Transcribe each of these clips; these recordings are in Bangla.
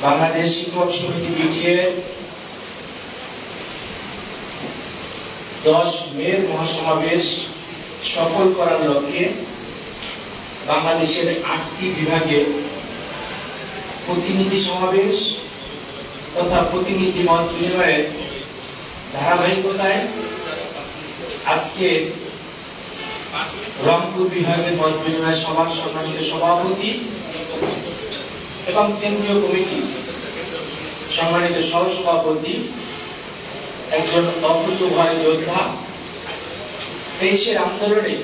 বাংলাদেশ শিক্ষক সমিতি বিটিএ 10 মের মহাসমাবেশ সফল করার লক্ষ্যে বাংলাদেশের 8টি বিভাগে প্রতিনিধি সমাবেশ তথা প্রতিনিধি মত বিনিময়ের ধারাবাহিকতায় আজকে রংপুর বিভাগের মত বিনিময় সভার সম্মানিত সভাপতি এবং কেন্দ্রীয় কমিটি সম্মানিত সহসভাপতি একজন অকুতোভয় যোদ্ধা 23-এর আন্দোলনে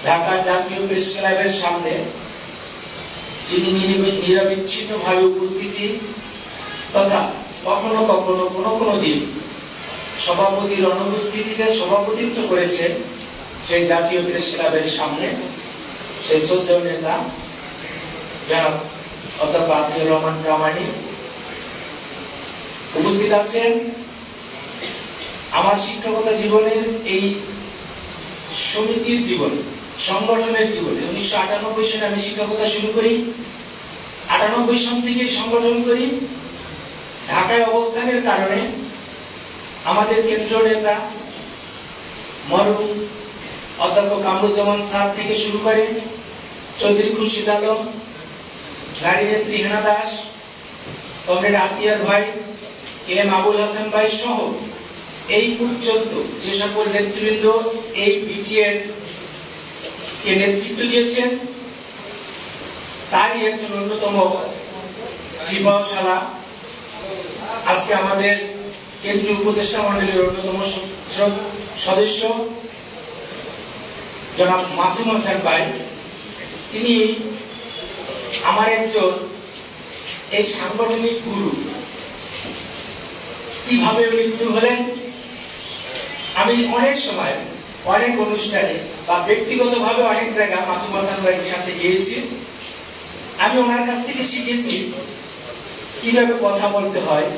ঢাকা জাতীয় প্রেস ক্লাবের সামনে যিনি নিরবিচ্ছিন্নভাবে উপস্থিতি তথা কখনো কখনো কোনো দিন সভাপতির অনুপস্থিতিতে সভাপতিত্ব করেছেন সেই জাতীয় প্রেস ক্লাবের সামনে সেই শ্রদ্ধেয় নেতা জনাব অধ্যাপক আতিউর রহমান প্রামাণিক উপস্থিত আছেন। আমার শিক্ষকতা জীবনের এই সমিতির জীবন সংগঠনের জীবনে 1998 সালে আমি শিক্ষকতা শুরু করি। 98 সাল থেকে সংগঠন করি। ঢাকায় অবস্থানের কারণে আমাদের কেন্দ্রীয় নেতা মরহুম অধ্যাপক কামরুজ্জামান স্যার থেকে শুরু করে চৌধুরী খুরশিদ আলম, নারী নেত্রী হেনা দাস, কমরেড আতিয়ার ভাই, কে এম আবুল হাসান ভাই সহ এই পর্যন্ত যে সকল নেতৃবৃন্দ এই বিটিএর কে নেতৃত্ব দিয়েছেন তারই একজন অন্যতম জীবশালা আজকে আমাদের কেন্দ্রীয় উপদেষ্টা মন্ডলীর অন্যতম সদস্য জনাব মাসুম হোসেন ভাই। তিনি আমার একজন এই সাংগঠনিক গুরু। কিভাবে উনি গুরু হলেন? আমি অনেক সময় অনেক অনুষ্ঠানে বা ব্যক্তিগতভাবে অনেক জায়গায় মাসুম হোসেন ভাইয়ের সাথে গিয়েছি। আমি ওনার কাছ থেকে শিখেছি কিভাবে কথা বলতে হয়,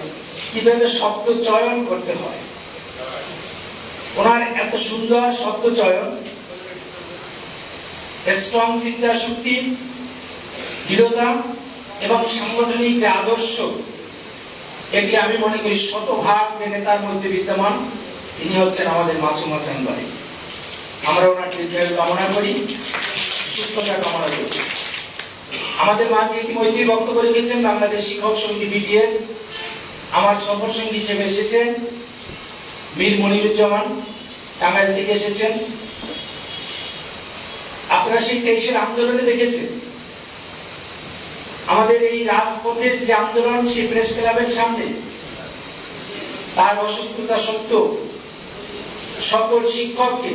কিভাবে শব্দ চয়ন করতে হয়। ওনার এত সুন্দর শব্দ চয়ন, স্ট্রং চিন্তা শক্তি, দৃঢ়তা এবং সাংগঠনিক যে আদর্শ, এটি আমি মনে করি শতভাগ যে নেতার মধ্যে বিদ্যমান তিনি হচ্ছেন আমাদের মাসুম হোসেন ভাই। আমরা ওনার দীর্ঘায়ু কামনা করি, সুস্থতা কামনা করি। আমাদের মাঝে ইতিমধ্যে বক্তব্য রেখেছেন বাংলাদেশ শিক্ষক সমিতি বিটিএ আমার সফর সঙ্গী হিসেবে এসেছেন মীর মনিরুজ্জামান, টাঙ্গাইল থেকে এসেছেন। আপনারা সেই 23-এর আন্দোলনে দেখেছেন আমাদের এই রাজপথের যে আন্দোলন সেই প্রেস ক্লাবের সামনে তার অসুস্থতা সত্ত্বেও সকল শিক্ষককে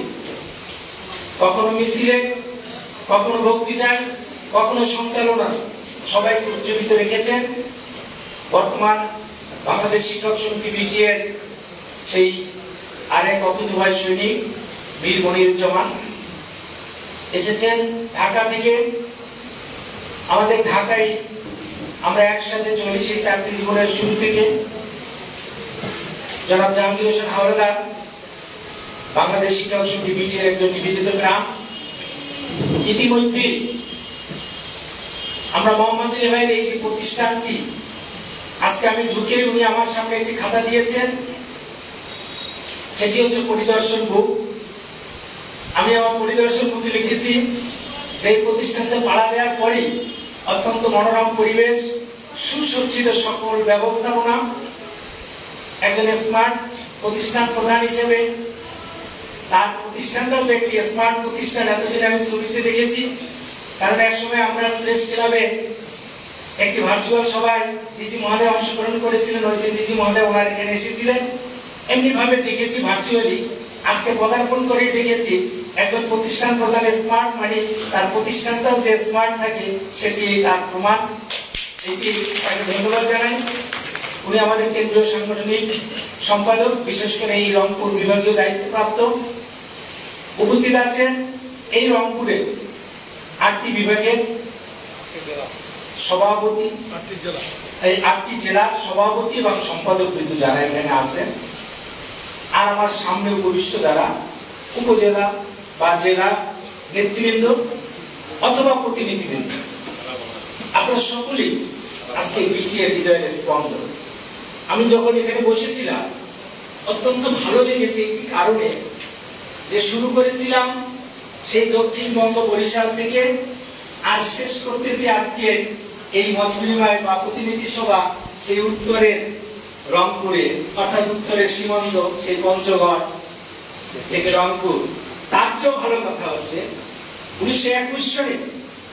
কখনো মিছিলে, কখনো বক্তৃতায়, কখনো সঞ্চালনায় সবাইকে উজ্জীবিত রেখেছেন। বর্তমান বাংলাদেশ শিক্ষক সমিতি বিটিএর সেই আরেক অকুতোভয় সৈনিক মীর মনিরুজ্জামান এসেছেন ঢাকা থেকে। আমাদের ঢাকায় আমরা একসাথে চলি সেই চাকরি জীবনের শুরু থেকে। জনাব জাহাঙ্গীর হোসেন হাওলাদার বাংলাদেশ শিক্ষক সমিতি বিটিএর একজন নিবেদিত গ্রাম। ইতিমধ্যে আমরা মোহাম্মদ আলী ভাইয়ের এই যে প্রতিষ্ঠানটি আজকে আমি ঢুকে উনি আমার সামনে একটি খাতা দিয়েছেন, সেটি হচ্ছে পরিদর্শন বুক। আমি আমার পরিদর্শন বুকে লিখেছি যে এই প্রতিষ্ঠানটা পাড়া দেওয়ার পরই অত্যন্ত মনোরম পরিবেশ, সুসজ্জিত সকল ব্যবস্থাপনা, একজন স্মার্ট প্রতিষ্ঠান প্রধান হিসেবে তার প্রতিষ্ঠানটাও যে একটি স্মার্ট প্রতিষ্ঠান এতদিন আমি ছবিতে দেখেছি। কারণ একসময় আমরা প্রেস ক্লাবে একটি ভার্চুয়াল সভায় ডিজি মহোদয় অংশগ্রহণ করেছিলেন। ওই দিন ডিজি মহোদয় ওনার এখানে এসেছিলেন। এমনি ভাবে দেখেছি ভার্চুয়ালি, আজকে পদার্পণ করেই দেখেছি একজন প্রতিষ্ঠান প্রধান স্মার্ট মানে তার প্রতিষ্ঠানটাও যে স্মার্ট থাকে সেটি তার প্রমাণ। এটি তাকে ধন্যবাদ জানাই। উনি আমাদের কেন্দ্রীয় সাংগঠনিক সম্পাদক, বিশেষ করে এই রংপুর বিভাগীয় দায়িত্বপ্রাপ্ত। উপস্থিত আছেন এই রংপুরে 8টি বিভাগের সভাপতি, এই 8টি জেলার সভাপতি এবং সম্পাদক কিন্তু যারা এখানে আছেন। আর আমার সামনে উপবিষ্ট যারা উপজেলা বা জেলা নেতৃবৃন্দ অথবা প্রতিনিধিবৃন্দ, আপনারা সকলেই আজকে বিটিএর হৃদয়ের স্পন্দন। আমি যখন এখানে বসেছিলাম অত্যন্ত ভালো লেগেছে একটি কারণে, যে শুরু করেছিলাম সেই দক্ষিণবঙ্গ বরিশাল থেকে, আর শেষ করতেছি আজকে এই মত বিনিময় বা প্রতিনিধি সভা সেই উত্তরের রংপুরে, অর্থাৎ উত্তরের সীমান্ত সেই পঞ্চগড় থেকে রংপুর। তার চেয়েও ভালো কথা হচ্ছে 1921 সালে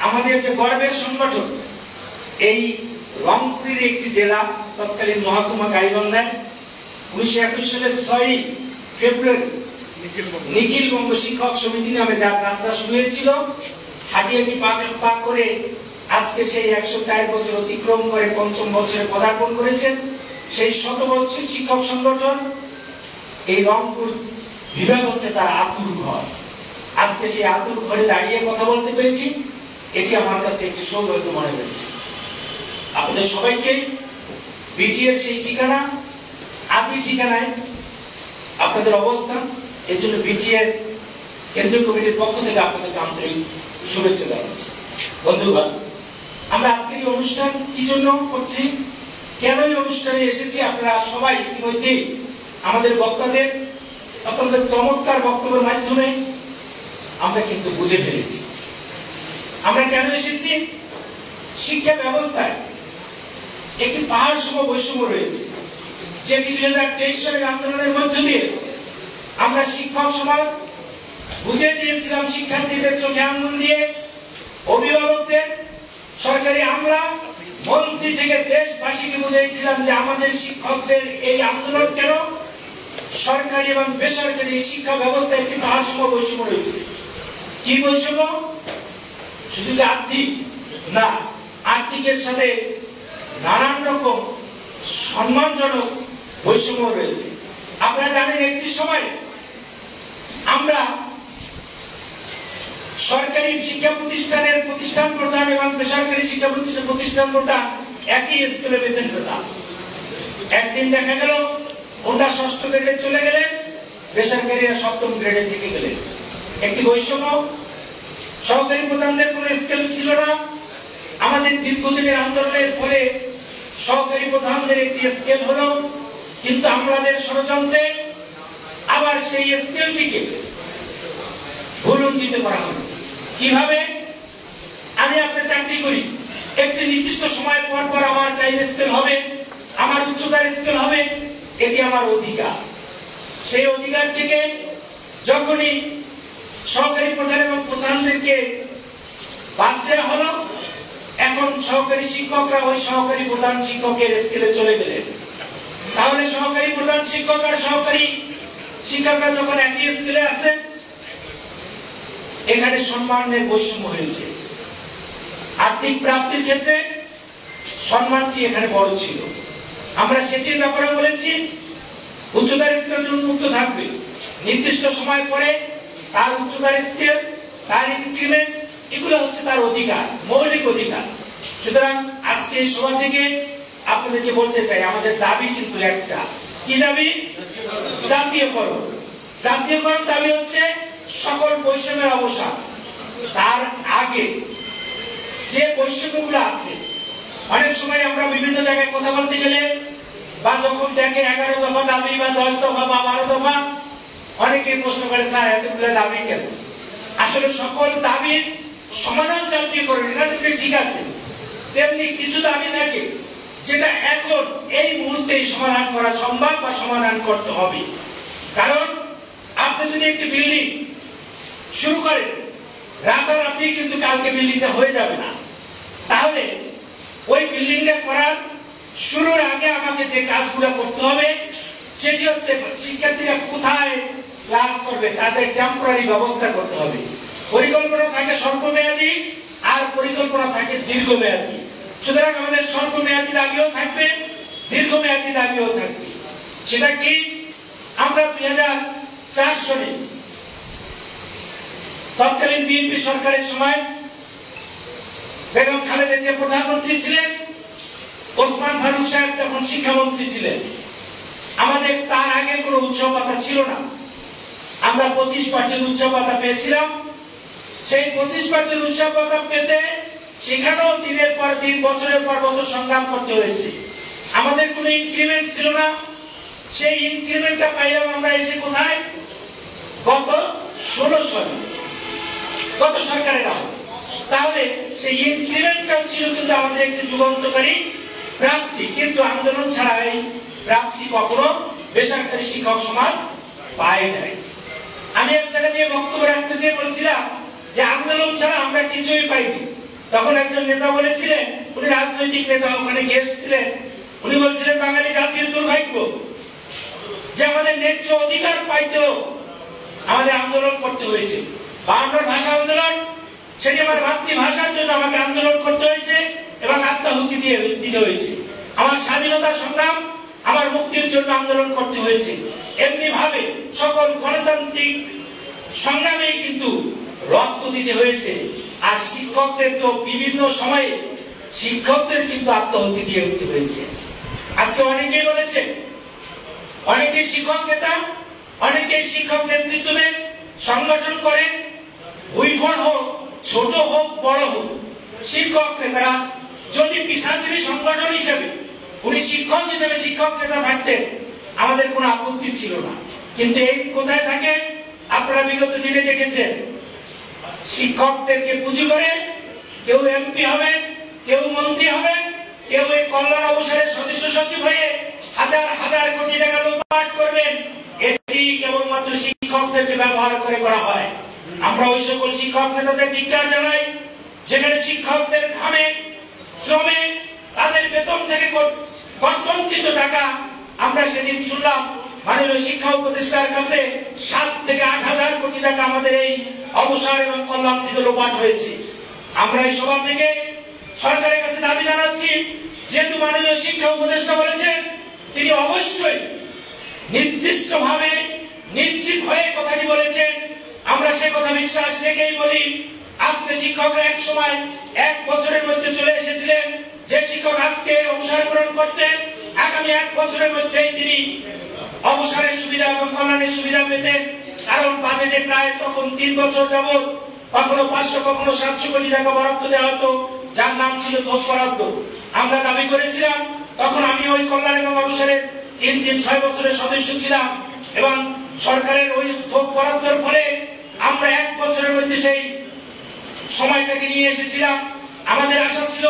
আমাদের যে গর্বের সংগঠন এই রংপুরের একটি জেলা তৎকালীন মহকুমা গাইবান্ধায় 1921 সালের 6 ফেব্রুয়ারি নিখিল বঙ্গ শিক্ষক সমিতি নামে যার যাত্রা শুরু হয়েছিল, হাঁটি হাঁটি পা করে আজকে সেই 104 বছর অতিক্রম করে 5ম বছরে পদার্পণ করেছেন সেই শতবর্ষী শিক্ষক সংগঠন। এই রংপুর বিভাগ হচ্ছে তার আতুর ঘর। আজকে সেই আতুর ঘরে দাঁড়িয়ে কথা বলতে পেরেছি, এটি আমার কাছে একটি সৌভাগ্য মনে হয়েছে। আপনাদের সবাইকে বিটিএর সেই ঠিকানা, আদি ঠিকানায় আপনাদের অবস্থান, এর জন্য বিটিএর কেন্দ্রীয় কমিটির পক্ষ থেকে আপনাদেরকে আন্তরিক শুভেচ্ছা জানাচ্ছি। বন্ধুগণ, আমরা আজকের এই অনুষ্ঠান কি জন্য করছি, কেন এই অনুষ্ঠানে এসেছি, আপনারা সবাই ইতিমধ্যে আমাদের বক্তাদের অত্যন্ত চমৎকার বক্তব্যের মাধ্যমে আমরা কিন্তু বুঝে ফেলেছি আমরা কেন এসেছি। শিক্ষা ব্যবস্থায় একটি পাহাড় সম বৈষম্য রয়েছে, যেটি 2023 সালের আন্দোলনের মধ্য দিয়ে আমরা শিক্ষক সমাজ বুঝে দিয়েছিলাম। শিক্ষার্থীদের চোখে আঙুল দিয়ে, অভিভাবকদের, সরকারি আমলা, মন্ত্রী থেকে দেশবাসীকে বুঝিয়েছিলাম যে আমাদের শিক্ষকদের এই আন্দোলন কেন, সরকারি এবং বেসরকারি শিক্ষা ব্যবস্থায় একটি পাহাড় সম বৈষম্য রয়েছে। কি বৈষম্য? শুধু আর্থিক না, আর্থিকের সাথে নানান রকম সম্মানজনক বৈষম্য রয়েছে। আপনারা জানেন একটি সময় আমরা সরকারি শিক্ষা প্রতিষ্ঠানের প্রতিষ্ঠান প্রধান এবং বেসরকারি শিক্ষা প্রতিষ্ঠান প্রধান একই স্কেলে বেতন পেতাম। একদিন দেখা গেল ওটা 6ষ্ঠ গ্রেডে চলে গেলেন, বেসরকারিরা 7ম গ্রেডে থেকে গেলেন। একটি বৈষম্য। সরকারি প্রধানদের কোনো স্কেল ছিল না। আমাদের দীর্ঘদিনের আন্দোলনের ফলে সরকারি প্রধানদের একটি স্কেল হলো, কিন্তু আমাদের ষড়যন্ত্রে আবার সেই স্কেলটিকে ভুলুণ্ঠিত করা হলো। কিভাবে? আমি আপনার চাকরি করি, একটি নির্দিষ্ট সময় পর পর আমার টাইম স্কেল হবে, আমার উচ্চতার স্কেল হবে, এটি আমার অধিকার। সেই অধিকার থেকে যখনই সরকারি প্রধান এবং প্রধানদেরকে বাদ দেওয়া হলো, এখন সহকারী শিক্ষকরা ওই সহকারী প্রধান শিক্ষকের স্কেলে চলে গেলেন। তাহলে সহকারী প্রধান শিক্ষক আর সহকারী শিক্ষকরা যখন একই স্কেলে আছে, এখানে সম্মানের বৈষম্য হয়েছে। আর্থিক প্রাপ্তির ক্ষেত্রে সম্মানটি এখানে বড় ছিল। আমরা সেটির ব্যাপারে বলেছি উচ্চতার স্কেল উন্মুক্ত থাকবে, নির্দিষ্ট সময় পরে তার উচ্চতার স্কেল, তার ইনক্রিমেন্ট, এগুলো হচ্ছে তার অধিকার, মৌলিক অধিকার। সুতরাং আজকে এই সভা থেকে আপনাদেরকে বলতে চাই, আমাদের দাবি কিন্তু একটা। কি দাবি? জাতীয়করণ। জাতীয়করণ দাবি হচ্ছে সকল বৈষম্যের অবসান। তার আগে যে বৈষম্যগুলো আছে, অনেক সময় আমরা বিভিন্ন জায়গায় কথা বলতে গেলে বা যখন দেখে 11 দফা দাবি বা 10 দফা বা 12 দফা, অনেকে প্রশ্ন করে স্যার এতগুলো দাবি কেন? আসলে সকল দাবির সমাধান জাতীয়করণ, এটা ঠিক আছে, তেমনি কিছু দাবি থাকে যেটা এখন এই মুহূর্তে সমাধান করা সম্ভব বা সমাধান করতে হবে। কারণ আপনি যদি একটি বিল্ডিং শুরু করেন, রাতারাতি কিন্তু কালকে বিল্ডিংটা হয়ে যাবে না। তাহলে ওই বিল্ডিংটা করার শুরুর আগে আমাকে যে কাজগুলো করতে হবে সেটি হচ্ছে শিক্ষার্থীরা কোথায় ক্লাস করবে তাদের টেম্পোরারি ব্যবস্থা করতে হবে। পরিকল্পনা থাকে স্বল্পমেয়াদী আর পরিকল্পনা থাকে দীর্ঘমেয়াদী। সুতরাং আমাদের স্বল্পমেয়াদী দাবিও থাকবে, দীর্ঘমেয়াদী দাবিও থাকবে। সেটা কি? আমরা 2004 সালে তৎকালীন বিএনপি সরকারের সময় বেগম খালেদা জিয়া প্রধানমন্ত্রী ছিলেন, ওসমান ফারুক সাহেব তখন শিক্ষামন্ত্রী ছিলেন। আমাদের তার আগে কোনো উৎসব পাতা ছিল না। আমরা 25% উৎসব পাতা পেয়েছিলাম। সেই 25% উৎসব পাতা পেতে সেখানেও দিনের পর দিন বছরের পর বছর সংগ্রাম করতে হয়েছে। আমাদের কোনো ইনক্রিমেন্ট ছিল না, সেই ইনক্রিমেন্টটা পাইলাম আমরা এসে কোথায়? গত 16 সালে, গত সরকারের আমলে। তাহলে সেই ইনক্রিমেন্টটাও ছিল কিন্তু আমাদের একটি যুগান্তকারী প্রাপ্তি, কিন্তু আন্দোলন ছাড়া এই প্রাপ্তি কখনো বেসরকারি শিক্ষক সমাজ পায় নাই। আমি এক জায়গা দিয়ে বক্তব্য রাখতে যেয়ে বলছিলাম যে আন্দোলন ছাড়া আমরা কিছুই পাইনি। তখন একজন নেতা বলেছিলেন, উনি রাজনৈতিক নেতা, ওখানে গেস্ট ছিলেন, উনি বলছিলেন বাঙালি জাতির দুর্ভাগ্য যে আমাদের ন্যায্য অধিকার পাইতেও আমাদের আন্দোলন করতে হয়েছে। বাংলার ভাষা আন্দোলন, সেটি আমার মাতৃভাষার জন্য আমাকে আন্দোলন করতে হয়েছে এবং আত্মাহুতি দিতে হয়েছে। আমার স্বাধীনতা সংগ্রাম, আমার মুক্তির জন্য আন্দোলন করতে হয়েছে। এমনি ভাবে সকল গণতান্ত্রিক সংগ্রামেই কিন্তু রক্ত দিতে হয়েছে। আর শিক্ষকদের তো বিভিন্ন সময়ে শিক্ষকদের কিন্তু আত্মাহুতি দিয়ে উঠতে হয়েছে। আজকে অনেকেই বলেছে, অনেকে শিক্ষক নেতা, অনেকে শিক্ষক নেতৃত্ব দেন, সংগঠন করেন, উইফল হোক, ছোট হোক, বড় হোক, শিক্ষক নেতারা যদি পেশাজীবী সংগঠন হিসেবে, উনি শিক্ষক হিসেবে শিক্ষক নেতা থাকতেন, আমাদের কোনো আপত্তি ছিল না। কিন্তু এই কোথায় থাকে? আপনারা বিগত দিনে দেখেছেন, শিক্ষকদেরকে পুঁজি করে কেউ এমপি হবে, কেউ মন্ত্রী হবে, কেউ এই কল্যাণ অবসরের সদস্য সচিব হয়ে হাজার হাজার কোটি টাকা লুটপাট করবেন। এটি কেবলমাত্র শিক্ষকদেরকে ব্যবহার করে করা হয়। আমরা ওই সকল শিক্ষক নেতাদের ধিক্কার জানাই যেখানে শিক্ষকদের ঘামে, শ্রমে, তাদের বেতন থেকে কর্তনকৃত টাকা, আমরা সেদিন শুনলাম মাননীয় শিক্ষা উপদেষ্টার কাছে 7 থেকে 8 হাজার কোটি টাকা আমাদের এই অবসর এবং কল্যাণ থেকে লোপাট হয়েছে। আমরা এই সভা থেকে সরকারের কাছে দাবি জানাচ্ছি, যেহেতু মাননীয় শিক্ষা উপদেষ্টা বলেছেন, তিনি অবশ্যই নির্দিষ্টভাবে নিশ্চিত হয়ে কথাটি বলেছেন, আমরা সে কথা বিশ্বাস রেখেই বলি। আজকে শিক্ষকরা এক সময় 1 বছরের মধ্যে চলে এসেছিলেন, যে শিক্ষক আজকে অবসর গ্রহণ করতেন, আগামী 1 বছরের মধ্যেই তিনি অবসরের সুবিধা এবং কল্যাণের সুবিধা পেতেন। কারণ বাজেটে প্রায় তখন 3 বছর যাবত কখনো 500 কখনো 700 কোটি টাকা বরাদ্দ দেওয়া হতো, যার নাম ছিল থোক বরাদ্দ। আমরা দাবি করেছিলাম, তখন আমি ওই কল্যাণ এবং অবসরের 6 বছরের সদস্য ছিলাম, এবং সরকারের ওই থোক বরাদ্দের ফলে আমরা 1 বছরের মধ্যে সেই সময়টাকে নিয়ে এসেছিলাম। আমাদের আশা ছিল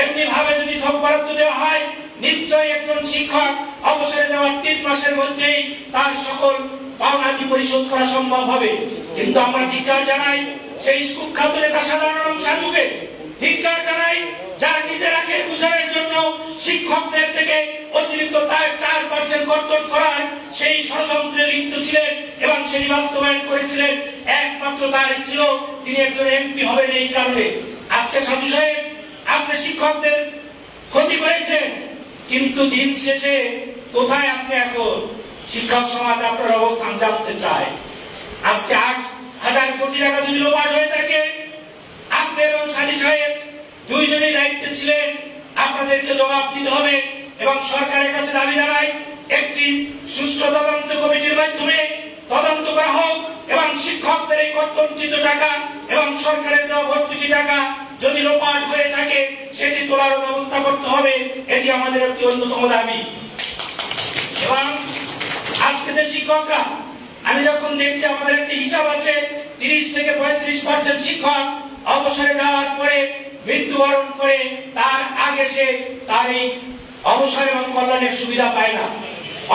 এমনি ভাবে যদি থোক বরাদ্দ দেওয়া হয়, নিশ্চয়ই একজন শিক্ষক অবসরে যাওয়ার 3 মাসের মধ্যেই তার সকল পাওনাদি পরিশোধ করা সম্ভব হবে। কিন্তু আমরা ধিক্কার জানাই সেই কুখ্যাত নেতা সাধারণ সাজুকে, ধিক্কার জানাই যার নিজের আখের গুজারের জন্য শিক্ষকদের থেকে অতিরিক্ত তার 4% কর্তন করার সেই ষড়যন্ত্রে লিপ্ত ছিলেন এবং সেটি বাস্তবায়ন করেছিলেন। একমাত্র তার ছিল তিনি একজন এমপি হবেন। এই কারণে আজকে সাজু সাহেব, আপনি শিক্ষকদের ক্ষতি করেছেন, কিন্তু দিন শেষে কোথায় আপনি এখন? শিক্ষক সমাজ আপনার অবস্থান জানতে চায়। আজকে 8,000 কোটি টাকা যদি লোপাট হয়ে থাকে, আপনি এবং সাজু সাহেব দুইজনই দায়িত্বে ছিলেন, আপনাদেরকে জবাব দিতে হবে। এবং সরকারের কাছে দাবি জানাই, একটি সুষ্ঠু তদন্ত কমিটির মাধ্যমে তদন্ত করা হোক এবং শিক্ষকদের এই কর্তনকৃত টাকা এবং সরকারের দেওয়া ভর্তুকি টাকা যদি লোপাট হয়ে থাকে, সেটি তোলার ব্যবস্থা করতে হবে। এটি আমাদের একটি অন্যতম দাবি। এবং আজকে যে শিক্ষকরা, আমি যখন দেখছি আমাদের একটি হিসাব আছে, 30 থেকে 35% শিক্ষক অবসরে যাওয়ার পরে মৃত্যুবরণ করে, তার আগে সে তার এই অবসর এবং কল্যাণের সুবিধা পায় না।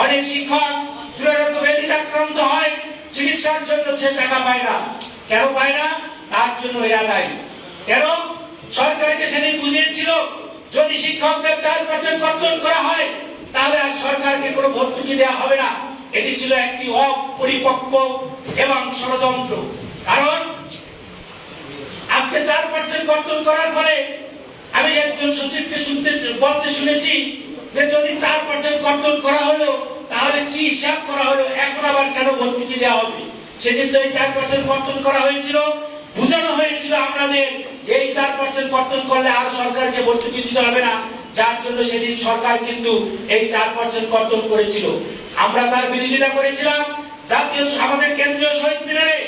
অনেক শিক্ষক দুরারোগ্য ব্যাধিতে আক্রান্ত হয়, চিকিৎসার জন্য সে টাকা পায় না। কেন পায় না? তার জন্য এরা দায়ী। কেন? সরকারকে সেদিন বুঝিয়েছিল যদি শিক্ষকদের 4% কর্তন করা হয়, তাহলে আর সরকারকে কোনো ভর্তুকি দেওয়া হবে না। এটি ছিল একটি অপরিপক্ক এবং ষড়যন্ত্র। কারণ আজকে 4% কর্তন করার ফলে আমি একজন সচিবকে বলতে শুনেছি যে যদি 4% কর্তন করা হলো, তাহলে কি হিসাব করা হলো, এখন আবার কেন ভর্তুকি দেওয়া হবে? সেদিন তো এই 4% কর্তন করা হয়েছিল, বুঝানো হয়েছিল আমাদের যে এই 4% কর্তন করলে আর সরকারকে ভর্তুকি দিতে হবে না, যার জন্য সেদিন সরকার কিন্তু এই 4% কর্তন করেছিল। আমরা তার বিরোধিতা করেছিলাম। জাতীয় আমাদের কেন্দ্রীয় শহীদ মিনারে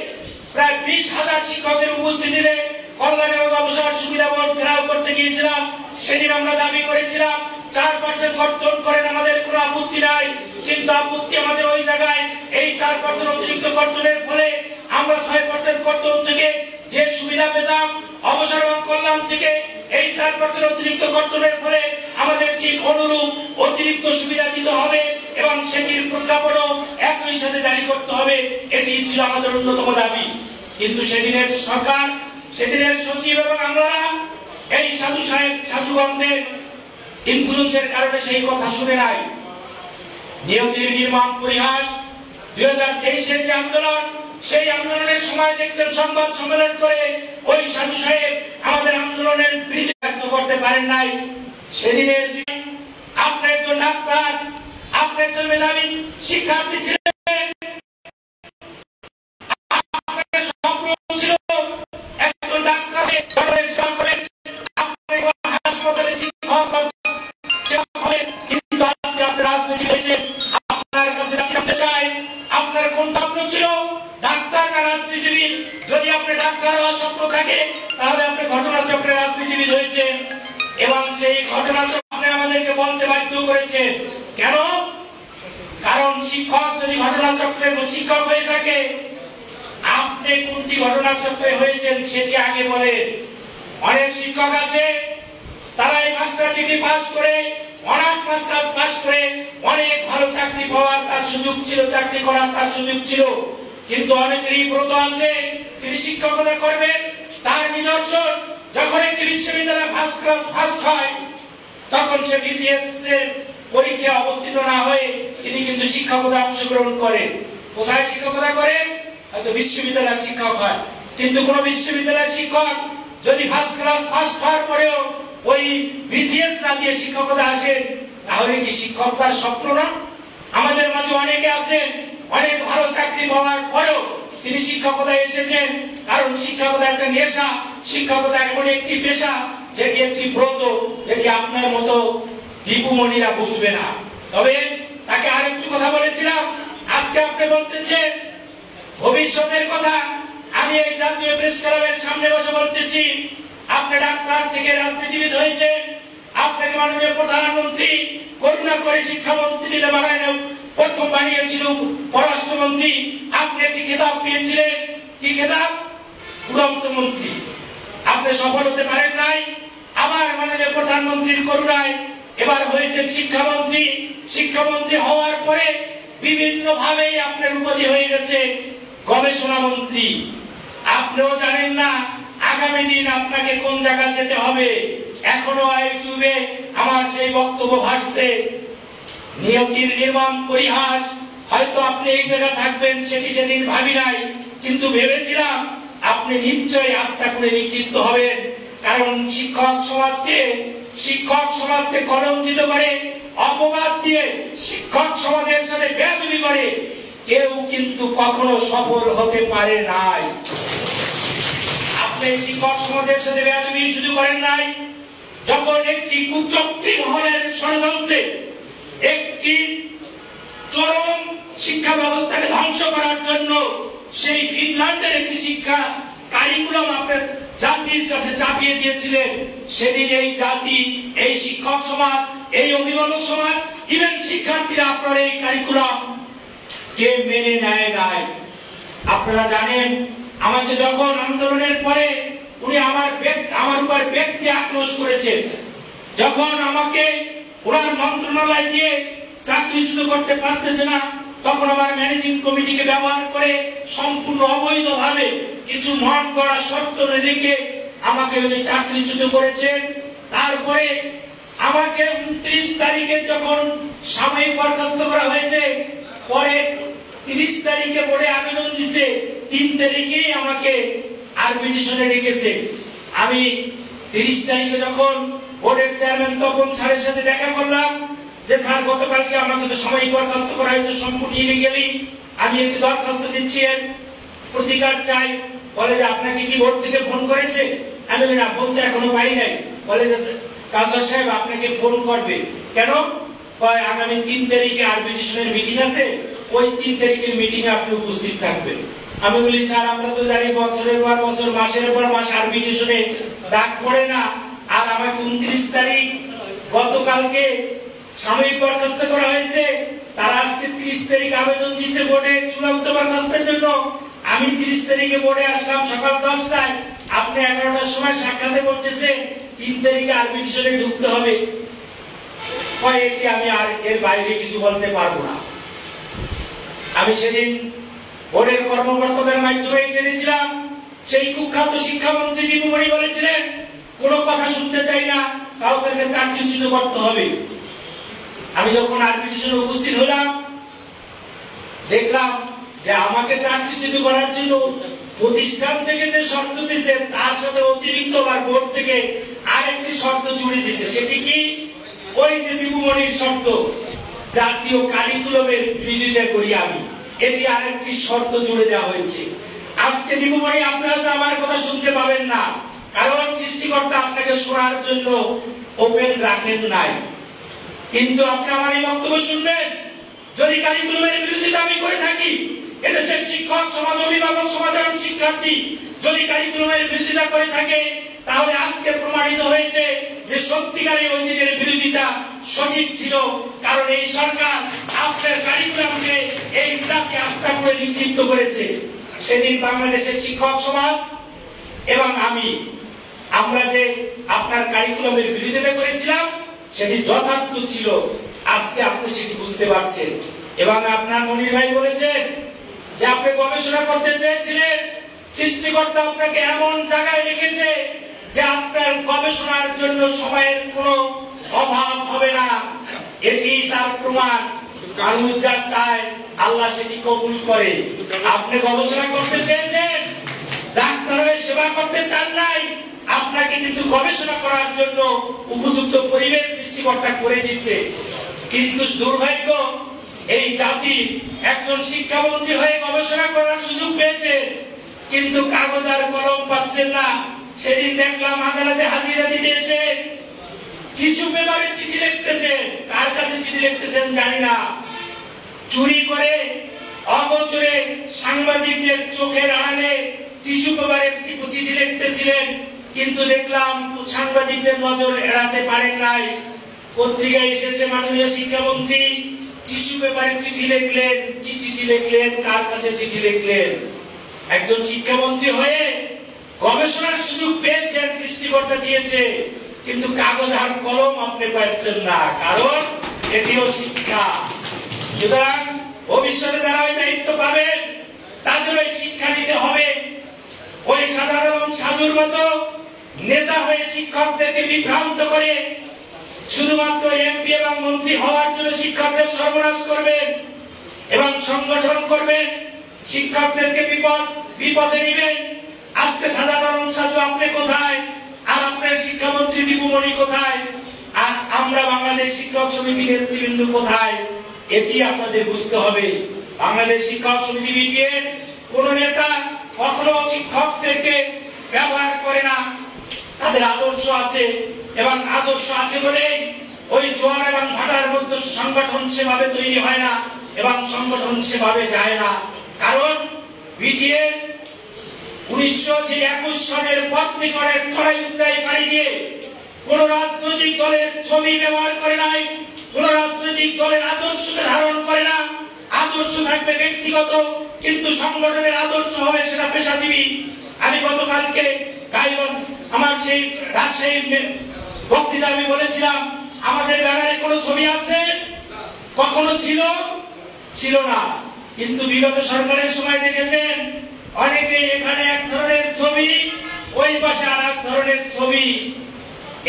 প্রায় 20,000 শিক্ষকের উপস্থিতিতে কল্যাণ এবং অবসর সুবিধা বোর্ড ঘেরাও করতে গিয়েছিলাম, সেদিন আমরা দাবি করেছিলাম 4% কর্তন করেন, আমাদের কোনো আপত্তি নাই। কিন্তু আপত্তি আমাদের ওই জায়গায়, এই 4% অতিরিক্ত কর্তনের ফলে আমরা 6% কর্তন থেকে যে সুবিধা পেতাম, অবসর এবং কল্যাণ থেকে এই 4% অতিরিক্ত কর্তনের ফলে আমাদের ঠিক অনুরূপ অতিরিক্ত সুবিধা দিতে হবে এবং সেটির প্রজ্ঞাপনও একই সাথে জারি করতে হবে। এটি ছিল আমাদের অন্যতম দাবি। কিন্তু সেদিনের সরকার, সেদিনের সচিব এবং আমরা এই সাধু সাহেব সাধুগণদের ইনফ্লুয়েন্সের কারণে সেই কথা শুনে নাই। নিয়তির নির্মম পরিহাস 2023-এর যে আন্দোলন, সেই আন্দোলনের সময় দেখছেন সংবাদ সম্মেলন করে ওই সাধু সাহেব আমাদের আন্দোলনের বিরুদ্ধে ব্যক্ত করতে পারেন নাই। সেদিনের যে আপনি একজন ডাক্তার, আপনি একজন মেধাবী শিক্ষার্থী ছিলেন, আপনার স্বপ্ন ছিল একজন ডাক্তার হাসপাতালে শিক্ষক হবেন, কিন্তু আজকে আপনার রাজনীতি হয়েছে। আপনার কাছে জানতে চাই, আপনার কোন স্বপ্ন ছিল, ডাক্তার না রাজনীতিবিদ? যদি আপনি ডাক্তার হওয়ার স্বপ্ন থাকে, তাহলে আপনি ঘটনাচক্রে রাজনীতিবিদ হয়েছেন এবং সেই ঘটনাচক্রে আমাদেরকে বলতে বাধ্য করেছে। কেন? কারণ শিক্ষক যদি ঘটনাচক্রে শিক্ষক হয়ে থাকে, আপনি কোনটি ঘটনাচক্রে হয়েছেন সেটি আগে বলে। অনেক শিক্ষক আছে, তারা এই মাস্টার ডিগ্রি পাস করে, অনার্স মাস্টার পাস করে অনেক ভালো চাকরি পাওয়ার তার সুযোগ ছিল, চাকরি করার তার সুযোগ ছিল। কিন্তু অনেকেরই ব্রত আছে তিনি শিক্ষকতা করবেন, তার নিদর্শন যখন একটি বিশ্ববিদ্যালয়ে ফার্স্ট ক্লাস ফার্স্ট হয়, তখন সে বিসিএস এর পরীক্ষায় অবতীর্ণ না হয়ে তিনি কিন্তু শিক্ষকতা অংশগ্রহণ করেন। কোথায় শিক্ষকতা করেন? হয়তো বিশ্ববিদ্যালয়ের শিক্ষক হয়। কিন্তু কোন বিশ্ববিদ্যালয়ের শিক্ষক যদি ফার্স্ট ক্লাস ফার্স্ট হওয়ার পরেও ওই বিসিএস না দিয়ে শিক্ষকতা আসেন, তাহলে কি শিক্ষক তার স্বপ্ন না? আমাদের মাঝে অনেকে আছেন, অনেক ভালো চাকরি পাওয়ার পরেও তিনি শিক্ষকতায় এসেছেন, কারণ শিক্ষকতা একটা নেশা, শিক্ষকতা এমন একটি পেশা যেটি একটি ব্রত, যেটি আপনার মতো দীপুমণিরা বুঝবে না। তবে তাকে আরেকটু কথা বলেছিলাম, আজকে আপনি বলতেছেন ভবিষ্যতের কথা। আমি এই জাতীয় প্রেস ক্লাবের সামনে বসে বলতেছি, আপনি ডাক্তার থেকে রাজনীতিবিদ হয়েছেন, আপনাকে মাননীয় প্রধানমন্ত্রী করুণা করে শিক্ষামন্ত্রী বানায় প্রথম বানিয়েছিল পররাষ্ট্রমন্ত্রী। আপনি একটি খেতাব পেয়েছিলেন, কি খেতাব? উড়ন্ত মন্ত্রী। আপনি সফল হতে পারেন নাই। আবার মাননীয় প্রধানমন্ত্রীর করুণায় এবার হয়েছেন শিক্ষামন্ত্রী। শিক্ষামন্ত্রী হওয়ার পরে বিভিন্ন ভাবেই আপনার উপাধি হয়ে গেছে গবেষণা মন্ত্রী। আপনিও জানেন না আগামী দিন আপনাকে কোন জায়গা যেতে হবে। এখনো ইউটিউবে আমার সেই বক্তব্য ভাসছে, নিয়তির নির্মম পরিহাস। হয়তো আপনি এই জায়গায় থাকবেন সেটি সেদিন ভাবি নাই, কিন্তু ভেবেছিলাম আপনি নিশ্চয়ই আস্থা করে নিক্ষিপ্ত হবেন। কারণ শিক্ষক সমাজকে কলঙ্কিত করে, অপবাদ দিয়ে শিক্ষক সমাজের সাথে বেয়াদবি করে কেউ কিন্তু কখনো সফল হতে পারে নাই। আপনি শিক্ষক সমাজের সাথে বেয়াদবি শুধু করেন নাই, যখন একটি কুচক্রী মহলের ষড়যন্ত্রে একটি চরম শিক্ষা ব্যবস্থাকে ধ্বংস করার জন্য সেই ফিনল্যান্ডের একটি শিক্ষা কারিকুলাম আপনার জাতির কাছে চাপিয়ে দিয়েছিলেন, সেদিন এই জাতি, এই শিক্ষক সমাজ, এই অভিভাবক সমাজ, ইভেন শিক্ষার্থীরা আপনার এই কারিকুলাম কে মেনে নেয় নাই। আপনারা জানেন, আমাকে যখন আন্দোলনের পরে উনি আমার উপর ব্যক্তি আক্রোশ করেছেন, যখন আমাকে ওনার মন্ত্রণালয় দিয়ে চাকরিচ্যুত করতে পারতেছে না, তখন আমার ম্যানেজিং কমিটিকে ব্যবহার করে সম্পূর্ণ অবৈধভাবে কিছু মন গড়া শর্ত রেখে আমাকে উনি চাকরিচ্যুত করেছেন। তারপরে আমাকে 29 তারিখে যখন সাময়িক বরখাস্ত করা হয়েছে, পরে 30 তারিখে বোর্ডে আবেদন দিয়েছে, 3 তারিখেই আমাকে আরবিট্রেশনে ডেকেছে। আমি 30 তারিখে যখন বোর্ডের চেয়ারম্যান তপন স্যারের সাথে দেখা করলাম, যে স্যার গতকালকে আমাকে তো সাময়িক বরখাস্ত করা হয়েছে সম্পূর্ণ ইলিগালি, আমি একটি দরখাস্ত দিচ্ছি, এর প্রতিকার চাই। বলে যে আপনাকে কি বোর্ড থেকে ফোন করেছে? আমি বলি না, ফোন তো এখনো পাই নাই। বলে যে কাউন্সিলর সাহেব আপনাকে ফোন করবে। কেন? আগামী 3 তারিখে আরবিট্রেশনের মিটিং আছে, ওই 3 তারিখের মিটিং এ আপনি উপস্থিত থাকবেন। আমি বলি স্যার আমরা তো জানি বছরের পর বছর মাসের পর মাস আরবিট্রেশনে ডাক পড়ে না, আর আমাকে 29 তারিখ গতকালকে সাময়িক বরখাস্ত করা হয়েছে, তারা আজকে 30 তারিখ আবেদন দিয়েছে বোর্ডে চূড়ান্ত বরখাস্তের জন্য। আমি 30 তারিখে বোর্ডে আসলাম সকাল 10টায়, আপনি 11টার সময় সাক্ষাতে বলতেছে 3 তারিখে আরবিট্রেশনে ঢুকতে হবে। এটি আমি আর এর বাইরে কিছু বলতে পারবো না। আমি সেদিন বোর্ডের কর্মকর্তাদের মাধ্যমে জেনেছিলাম সেই কুখ্যাত শিক্ষামন্ত্রী দীপুমণি বলেছিলেন কোনো কথা শুনতে চাই না, কাউসারকে চাকরিচ্যুত করতে হবে। আমি যখন আরবিট্রেশনে উপস্থিত হলাম দেখলাম যে আমাকে চাকরিচ্যুত করার জন্য প্রতিষ্ঠান থেকে যে শর্ত দিয়েছে তার সাথে অতিরিক্ত আবার বোর্ড থেকে আরেকটি শর্ত জুড়ে দিয়েছে। সেটি কি? ওই যে দীপুমণির শর্ত, জাতীয় কারিকুলামের বিরোধিতা করি আমি, এটি আরেকটি শর্ত জুড়ে দেওয়া হয়েছে। আজকে দীপুমণি আপনি হয়তো আমার কথা শুনতে পাবেন না, কারণ সৃষ্টিকর্তা আপনাকে শোনার জন্য ওপেন রাখেন নাই, কিন্তু আপনি আমার এই বক্তব্য শুনবেন। যদি কারিকুলামের বিরোধিতা আমি করে থাকি, এদেশের শিক্ষক সমাজ, অভিভাবক সমাজ এবং শিক্ষার্থী যদি কারিকুলামের বিরোধিতা করে থাকে, তাহলে আজকে প্রমাণিত হয়েছে যে সত্যিকারের ওই দিনের বিরোধিতা সঠিক ছিল। কারণ এই সরকার আপনার কারিকুলামকে এই জাতি আস্থা করে নিক্ষিপ্ত করেছে। সেদিন বাংলাদেশের শিক্ষক সমাজ এবং আমরা যে আপনার কারিকুলামের বিরোধিতা করেছিলাম সেটি যথার্থ ছিল, আজকে আপনি সেটি বুঝতে পারছেন। এবং আপনার মনির ভাই বলেছেন যে আপনি গবেষণা করতে চেয়েছিলেন, সৃষ্টিকর্তা আপনাকে এমন জায়গায় রেখেছে যে আপনার গবেষণার জন্য সময়ের কোনো অভাব হবে না। এটি তার প্রমাণ। মানুষ যা চায় আল্লাহ সেটি কবুল করে। আপনি গবেষণা করতে চেয়েছেন, ডাক্তার হয়ে সেবা করতে চান নাই, আপনাকে কিন্তু গবেষণা করার জন্য উপযুক্ত পরিবেশ সৃষ্টিকর্তা করে দিয়েছে। কিন্তু দুর্ভাগ্য, এই জাতি একজন শিক্ষামন্ত্রী হয়ে গবেষণা করার সুযোগ পেয়েছে, কিন্তু কাগজ আর কলম পাচ্ছেন না। সেদিন দেখলাম আদালতে হাজিরা দিতে এসে টিস্যু পেপারে চিঠি লিখতেছেন। কার কাছে চিঠি লিখতেছেন জানি না। চুরি করে অগোচরে সাংবাদিকদের চোখের আড়ালে টিস্যু পেপারে চিঠি লিখতেছিলেন, কিন্তু দেখলাম সাংবাদিকদের নজর এড়াতে পারেন নাই। পত্রিকায় এসেছে মাননীয় শিক্ষামন্ত্রী টিস্যু পেপারে চিঠি লিখলেন। কি চিঠি লিখলেন? কার কাছে চিঠি লিখলেন? একজন শিক্ষামন্ত্রী হয়ে গবেষণার সুযোগ পেয়েছেন, সৃষ্টিকর্তা দিয়েছে, কিন্তু কাগজ আর কলম আপনি পাচ্ছেন না, কারণ এটিও শিক্ষা। সুতরাং ভবিষ্যতে যারা ওই দায়িত্ব পাবেন তাদের ওই শিক্ষা নিতে হবে। ওই সাধারণ সাজুর মতো নেতা হয়ে শিক্ষকদেরকে বিভ্রান্ত করে শুধুমাত্র এমপি এবং মন্ত্রী হওয়ার জন্য শিক্ষকদের সর্বনাশ করবেন এবং সংগঠন করবেন, শিক্ষকদেরকে বিপদে নিবেন। আজকে সাধারণ সাজু আপনি কোথায়, আর আপনার শিক্ষামন্ত্রী দীপুমণি কোথায়, আর আমরা বাংলাদেশ শিক্ষক সমিতি নেতৃবৃন্দ কোথায়? এটি আপনাদের বুঝতে হবে। বাংলাদেশ শিক্ষক সমিতি বিটিএর কোন নেতা কখনো শিক্ষকদেরকে ব্যবহার করে না। তাদের আদর্শ আছে, এবং আদর্শ আছে বলে ওই জোয়ার এবং ভাটার মধ্যে সংগঠন সেভাবে তৈরি হয় না এবং সংগঠন সেভাবে যায় না। কারণ বিটিএ 1921 সনের পর থেকে অনেক চড়াই উতরাই পাড়ি দিয়ে কোন রাজনৈতিক দলের ছবি ব্যবহার করে নাই, কোন রাজনৈতিক দলের আদর্শকে ধারণ করে না। আদর্শ থাকবে ব্যক্তিগত, কিন্তু সংগঠনের আদর্শ হবে সেটা পেশাজীবী। আমি গতকালকে আমার সেই রাজশাহী বক্তৃতা আমি বলেছিলাম আমাদের ব্যানারে কোনো ছবি আছে? কখনো ছিল না। কিন্তু বিগত সরকারের সময় দেখেছেন অনেকে এখানে এক ধরনের ছবি, ওই পাশে আর এক ধরনের ছবি।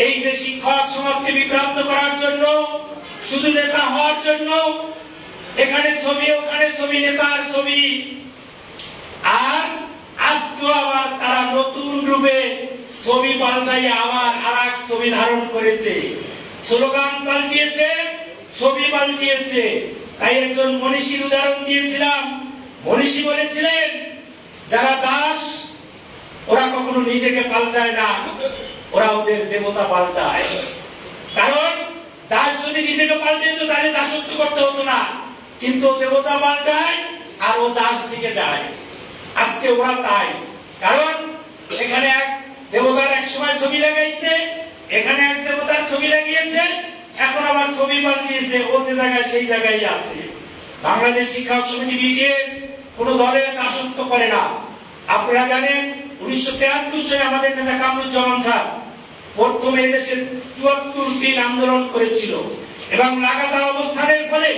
এই যে শিক্ষক সমাজকে বিভ্রান্ত করার জন্য, শুধু নেতা হওয়ার জন্য এখানে ছবি, ওখানে ছবি, নেতার ছবি। আর আজকে আবার তারা নতুন রূপে ছবি পাল্টাই আবার আর এক ছবি ধারণ করেছে, স্লোগান পাল্টিয়েছে, ছবি পাল্টিয়েছে। তাই একজন মনীষীর উদাহরণ দিয়েছিলাম। মনীষী বলেছিলেন যারা দাস ওরা কখনো নিজেকে পাল্টায় না, ওরা ওদের দেবতা পাল্টায়। কারণ দাস যদি নিজেকে পাল্টে তো তাহলে দাসত্ব করতে হতো না, কিন্তু দেবতা পাল্টায় আর ও দাস দিকে যায়। আজকে ওরা তাই। কারণ এখানে এক দেবতার এক সময় ছবি লাগাইছে, এখানে এক দেবতার ছবি লাগিয়েছে, এখন আবার ছবি পাল্টিয়েছে, ও যে জায়গায় সেই জায়গায় আছে। বাংলাদেশ শিক্ষক সমিতি বিটিএ কোন দলের দাসত্ব করে না। আপনারা জানেন 1973 সালে আমাদের নেতা কামরুজ্জামান স্যার প্রথমে এদেশের ৭৪ দিন আন্দোলন করেছিল এবং লাগাতার অবস্থানের ফলে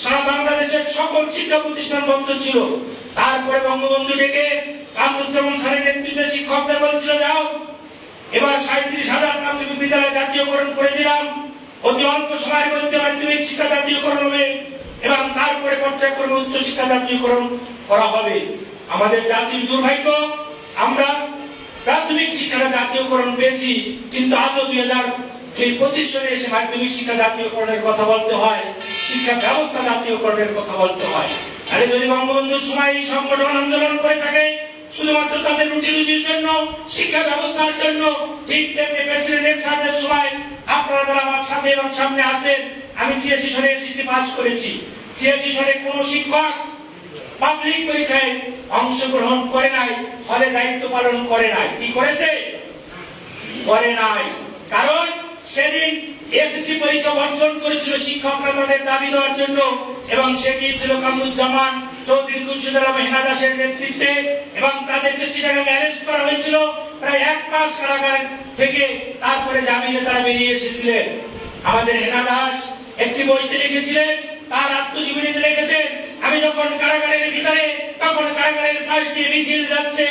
সারা বাংলাদেশের সকল শিক্ষা প্রতিষ্ঠান বন্ধ ছিল। তারপরে বঙ্গবন্ধু ডেকে কামরুজ্জামান স্যারের নেতৃত্বে শিক্ষকদের বলছিল, যাও এবার ৩৭,০০০ প্রাথমিক বিদ্যালয় জাতীয়করণ করে দিলাম, অতি অল্প সময়ের মধ্যে মাধ্যমিক শিক্ষা জাতীয়করণ হবে এবং তারপরে পর্যায়ক্রমে উচ্চ শিক্ষা জাতীয়করণ করা হবে। আমাদের জাতির দুর্ভাগ্য, আমরা প্রাথমিক শিক্ষাটা জাতীয়করণ পেয়েছি, কিন্তু আজও 2025 সালে এসে মাধ্যমিক শিক্ষা জাতীয়করণের কথা বলতে হয়, শিক্ষা ব্যবস্থা জাতীয়করণের কথা বলতে হয়। তাহলে যদি বঙ্গবন্ধুর সময় এই সংগঠন আন্দোলন করে থাকে শুধুমাত্র তাদের রুটি রুজির জন্য, শিক্ষা ব্যবস্থার জন্য, ঠিক তেমনি প্রেসিডেন্ট এরশাদের সময় আপনারা যারা আমার সাথে এবং সামনে আছেন, আমি 86 সালে এসএসসি পাস করেছি। 86 সালে কোন শিক্ষক পাবলিক পরীক্ষায় অংশগ্রহণ করে নাই, ফলে দায়িত্ব পালন করে নাই। কি করেছে? করে নাই। কারণ সেদিন এসএসসি পরীক্ষা বর্জন করেছিল শিক্ষকরা তাদের দাবি দেওয়ার জন্য, এবং সেটি ছিল কামরুজ্জামান চৌধুরী, খুরশিদ আলম, হেনা দাসের নেতৃত্বে, এবং তাদেরকে চিটাগাংয়ে অ্যারেস্ট করা হয়েছিল। প্রায় 1 মাস কারাগার থেকে তারপরে জামিনে তারা বেরিয়ে এসেছিলেন। আমাদের হেনা দাস একটি বইতে লিখেছিলেন, তার আত্মজীবনীতে লিখেছেন, আমি যখন কারাগারের ভিতরে, তখন কারাগারের পাশ দিয়ে মিছিল যাচ্ছে,